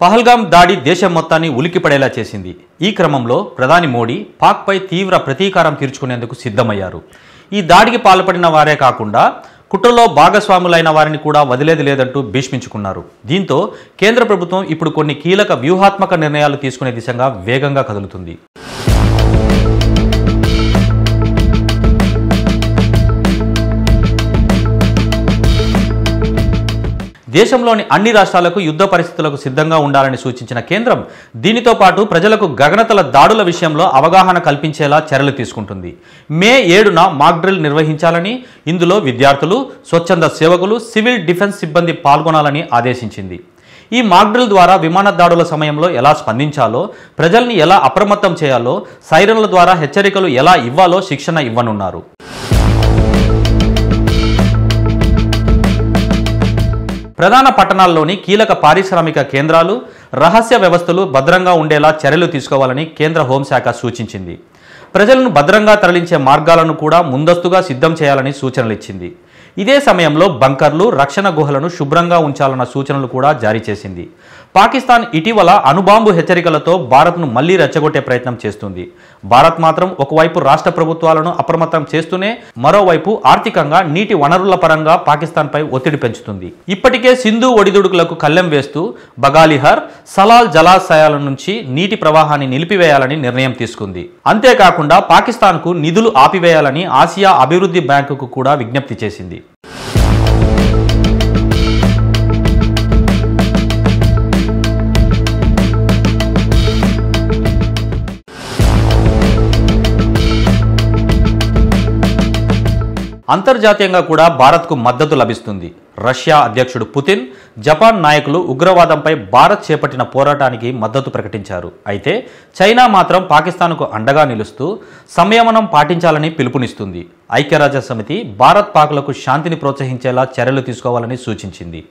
పహల్గామ్ దాడి దేశం మొత్తాన్ని ఉలిక్కిపడేలా చేసింది. ఈ క్రమంలో ప్రధాని మోడీ పాక్పై తీవ్ర ప్రతీకారం తీర్చుకునేందుకు సిద్ధమయ్యారు. ఈ దాడికి పాల్పడిన వారే కాకుండా కుట్రలో భాగస్వాములైన వారిని కూడా వదిలేది లేదంటూ భీష్మించుకున్నారు. దీంతో కేంద్ర ప్రభుత్వం ఇప్పుడు కొన్ని కీలక వ్యూహాత్మక నిర్ణయాలు తీసుకునే దిశగా వేగంగా కదులుతుంది. దేశంలోని అన్ని రాష్ట్రాలకు యుద్ధ పరిస్థితులకు సిద్ధంగా ఉండాలని సూచించిన కేంద్రం దీనితో పాటు ప్రజలకు గగనతల దాడుల విషయంలో అవగాహన కల్పించేలా చర్యలు తీసుకుంటుంది. మే 7న మాక్ డ్రిల్ నిర్వహించాలని, ఇందులో విద్యార్థులు, స్వచ్ఛంద సేవకులు, సివిల్ డిఫెన్స్ సిబ్బంది పాల్గొనాలని ఆదేశించింది. ఈ మాక్ డ్రిల్ ద్వారా విమాన దాడుల సమయంలో ఎలా స్పందించాలో, ప్రజల్ని ఎలా అప్రమత్తం చేయాలో, సైరన్ల ద్వారా హెచ్చరికలు ఎలా ఇవ్వాలో శిక్షణ ఇవ్వనున్నారు. ప్రధాన పట్టణాల్లోని కీలక పారిశ్రామిక కేంద్రాలు, రహస్య వ్యవస్థలు భద్రంగా ఉండేలా చర్యలు తీసుకోవాలని కేంద్ర హోంశాఖ సూచించింది. ప్రజలను భద్రంగా తరలించే మార్గాలను కూడా ముందస్తుగా సిద్ధం చేయాలని సూచనలు ఇచ్చింది. ఇదే సమయంలో బంకర్లు, రక్షణ గుహలను శుభ్రంగా ఉంచాలన్న సూచనలు కూడా జారీ చేసింది. పాకిస్తాన్ ఇటీవల అణుబాంబు హెచ్చరికలతో భారత్ను మళ్లీ రెచ్చగొట్టే ప్రయత్నం చేస్తుంది. భారత్ మాత్రం ఒకవైపు రాష్ట్ర ప్రభుత్వాలను అప్రమత్తం చేస్తూనే మరోవైపు ఆర్థికంగా, నీటి వనరుల పరంగా పాకిస్తాన్పై ఒత్తిడి పెంచుతుంది. ఇప్పటికే సింధు ఒడిదుడుకులకు కళ్ళెం వేస్తూ బగాలిహర్, సలాల్ జలాశయాల నుంచి నీటి ప్రవాహాన్ని నిలిపివేయాలని నిర్ణయం తీసుకుంది. అంతేకాకుండా పాకిస్తాన్కు నిధులు ఆపివేయాలని ఆసియా అభివృద్ధి బ్యాంకుకు కూడా విజ్ఞప్తి చేసింది. అంతర్జాతీయంగా కూడా భారత్కు మద్దతు లభిస్తుంది. రష్యా అధ్యక్షుడు పుతిన్, జపాన్ నాయకులు ఉగ్రవాదంపై భారత్ చేపట్టిన పోరాటానికి మద్దతు ప్రకటించారు. అయితే చైనా మాత్రం పాకిస్తాన్కు అండగా నిలుస్తూ సంయమనం పాటించాలని పిలుపునిస్తుంది. ఐక్యరాజ్య సమితి భారత్ పాక్లకు శాంతిని ప్రోత్సహించేలా చర్యలు తీసుకోవాలని సూచించింది.